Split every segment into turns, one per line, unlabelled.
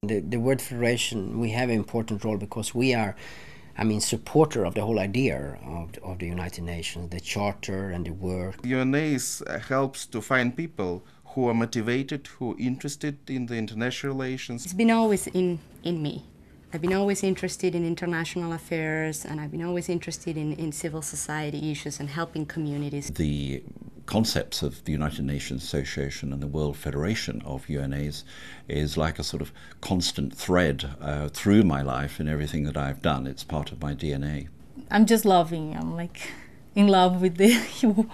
The World Federation, we have an important role because we are, supporter of the whole idea of the United Nations, the Charter and the work.
UNA helps to find people who are motivated, who are interested in the international relations.
It's been always in me. I've been always interested in international affairs, and I've been always interested in civil society issues and helping communities.
The concepts of the United Nations Association and the World Federation of UNAs is like a sort of constant thread through my life in everything that I've done. It's part of my DNA.
I'm just loving. I'm like in love with the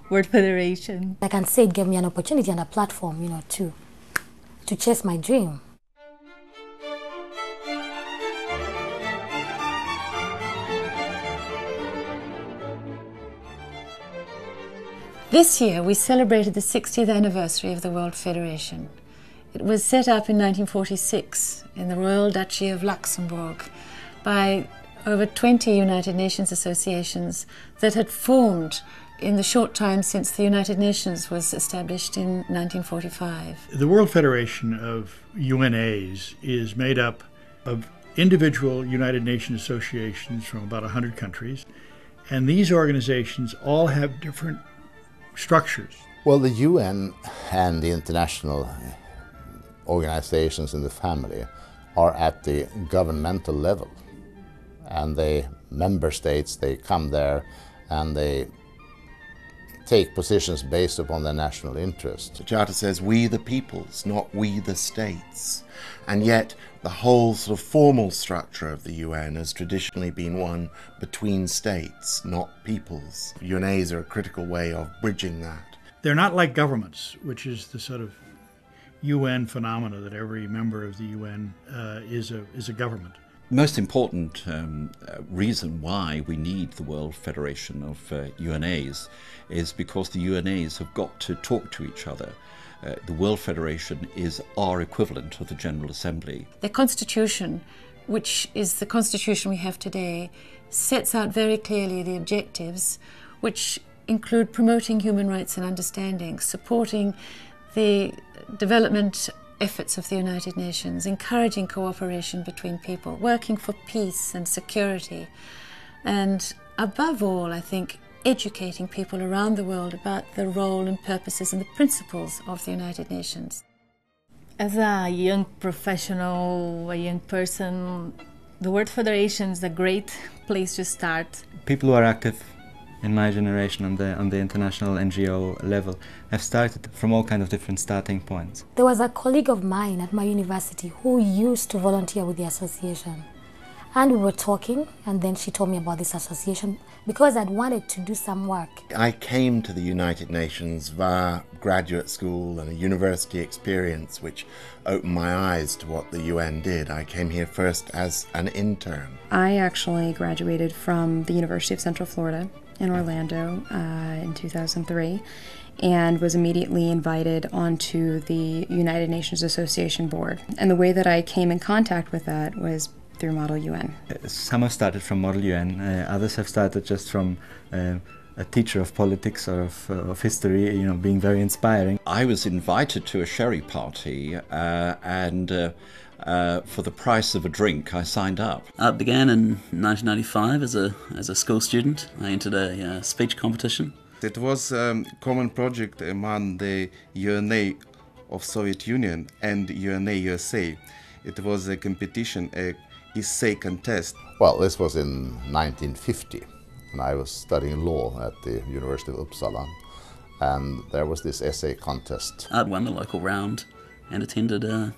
World Federation.
I can say it gave me an opportunity and a platform, to chase my dream.
This year we celebrated the 60th anniversary of the World Federation. It was set up in 1946 in the Royal Duchy of Luxembourg by over 20 United Nations associations that had formed in the short time since the United Nations was established in 1945.
The World Federation of UNAs is made up of individual United Nations associations from about 100 countries, and these organizations all have different structures.
Well, the UN and the international organizations in the family are at the governmental level, and the member states, they come there and they take positions based upon their national interest.
The Charter says we the peoples, not we the states. And yet the whole sort of formal structure of the UN has traditionally been one between states, not peoples. UNAs are a critical way of bridging that.
They're not like governments, which is the sort of UN phenomena that every member of the UN is a government.
The most important reason why we need the World Federation of UNAs is because the UNAs have got to talk to each other. The World Federation is our equivalent of the General Assembly.
The Constitution, which is the Constitution we have today, sets out very clearly the objectives, which include promoting human rights and understanding, supporting the development efforts of the United Nations, encouraging cooperation between people, working for peace and security, and above all, I think, educating people around the world about the role and purposes and the principles of the United Nations.
As a young professional, a young person, the World Federation is a great place to start.
People who are active in my generation on the international NGO level have started from all kinds of different starting points.
There was a colleague of mine at my university who used to volunteer with the association. And we were talking, and then she told me about this association because I'd wanted to do some work.
I came to the United Nations via graduate school and a university experience which opened my eyes to what the UN did. I came here first as an intern.
I actually graduated from the University of Central Florida in Orlando in 2003 and was immediately invited onto the United Nations Association board. And the way that I came in contact with that was through Model UN.
Some have started from Model UN, others have started just from a teacher of politics or of history, being very inspiring.
I was invited to a sherry party and for the price of a drink I signed up.
It began in 1995 as a school student. I entered a speech competition.
It was a common project among the UNA of Soviet Union and UNA USA. It was a competition, a essay contest.
Well, this was in 1950, and I was studying law at the University of Uppsala, and there was this essay contest.
I'd won the local round and attended the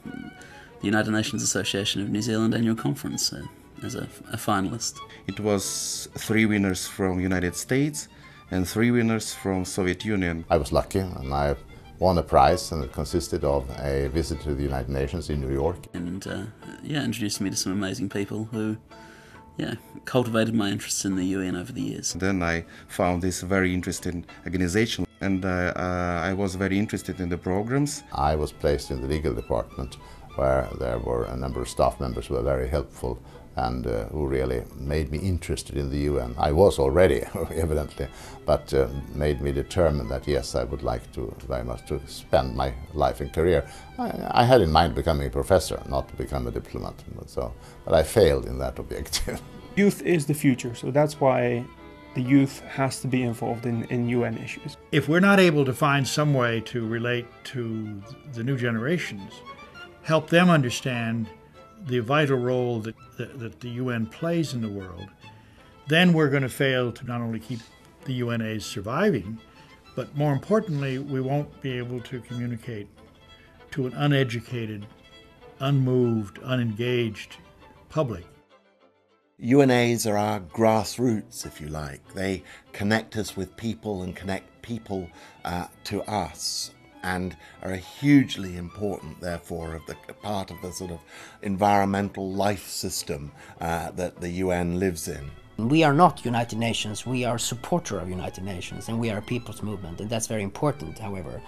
United Nations Association of New Zealand annual conference as a finalist.
It was 3 winners from United States and 3 winners from Soviet Union.
I was lucky, and I won a prize, and it consisted of a visit to the United Nations in New York.
And introduced me to some amazing people who cultivated my interest in the UN over the years.
Then I found this very interesting organization, and I was very interested in the programs.
I was placed in the legal department where there were a number of staff members who were very helpful and who really made me interested in the UN. I was already, evidently, but made me determined that yes, I would like to very much to spend my life and career. I had in mind becoming a professor, not to become a diplomat, but I failed in that objective.
Youth is the future, so that's why the youth has to be involved in UN issues.
If we're not able to find some way to relate to the new generations, help them understand the vital role that the UN plays in the world, then we're going to fail to not only keep the UNAs surviving, but more importantly, we won't be able to communicate to an uneducated, unmoved, unengaged public.
UNAs are our grassroots, if you like. They connect us with people and connect people to us, and are hugely important, therefore, of the part of the sort of environmental life system that the UN lives in.
We are not United Nations, we are a supporter of United Nations, and we are a people's movement, and that's very important, however,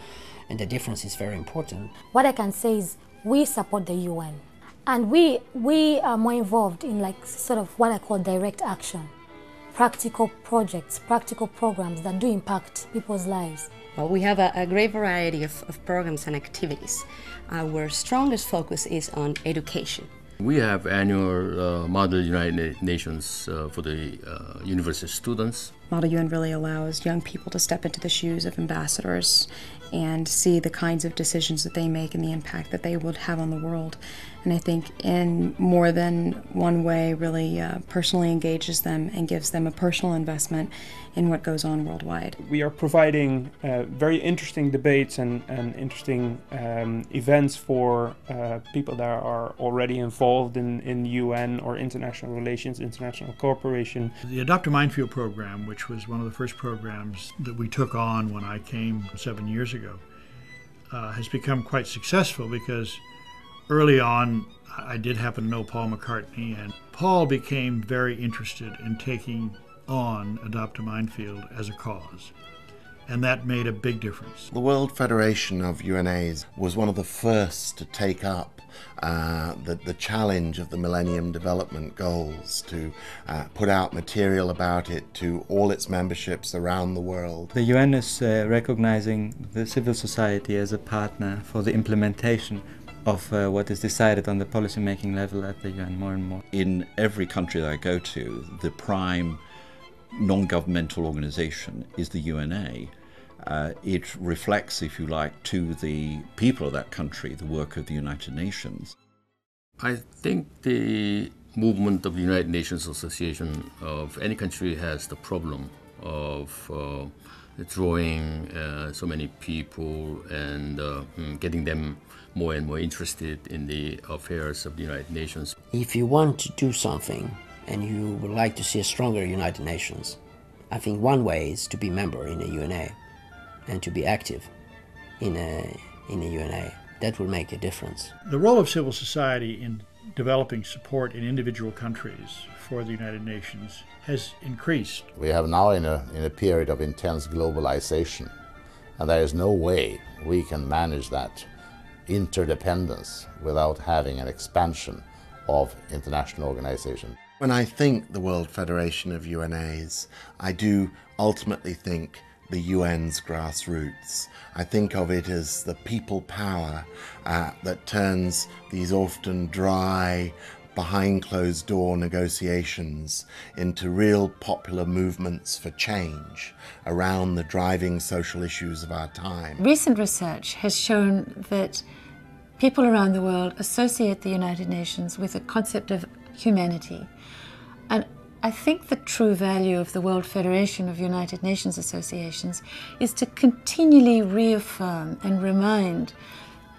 and the difference is very important.
What I can say is we support the UN, and we are more involved in like sort of what I call direct action, practical projects, practical programs that do impact people's lives.
Well, we have a great variety of programs and activities. Our strongest focus is on education.
We have annual Model United Nations for the university students.
Model UN really allows young people to step into the shoes of ambassadors and see the kinds of decisions that they make and the impact that they would have on the world. And I think in more than one way really personally engages them and gives them a personal investment in what goes on worldwide.
We are providing very interesting debates and interesting events for people that are already involved in UN or international relations, international cooperation.
The Adopt a Minefield program, which was one of the first programs that we took on when I came 7 years ago, has become quite successful because early on I did happen to know Paul McCartney, and Paul became very interested in taking on Adopt a Minefield as a cause, and that made a big difference.
The World Federation of UNAs was one of the first to take up the challenge of the Millennium Development Goals, to put out material about it to all its memberships around the world.
The UN is recognizing the civil society as a partner for the implementation of what is decided on the policy-making level at the UN more and more.
In every country that I go to, the prime non-governmental organization is the UNA. It reflects, if you like, to the people of that country the work of the United Nations.
I think the movement of the United Nations Association of any country has the problem of drawing so many people and getting them more and more interested in the affairs of the United Nations.
If you want to do something and you would like to see a stronger United Nations, I think one way is to be a member in a UNA and to be active in a UNA. That will make a difference.
The role of civil society in developing support in individual countries for the United Nations has increased.
We have now in a period of intense globalization, and there is no way we can manage that interdependence without having an expansion of international organization.
When I think the World Federation of UNAs, I do ultimately think the UN's grassroots. I think of it as the people power that turns these often dry, behind closed door negotiations into real popular movements for change around the driving social issues of our time.
Recent research has shown that people around the world associate the United Nations with a concept of humanity. And I think the true value of the World Federation of United Nations Associations is to continually reaffirm and remind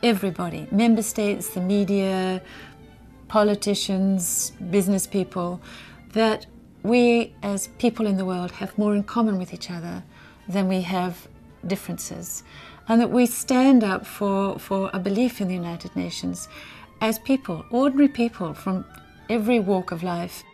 everybody, member states, the media, politicians, business people, that we as people in the world have more in common with each other than we have differences, and that we stand up for a belief in the United Nations as people, ordinary people from every walk of life.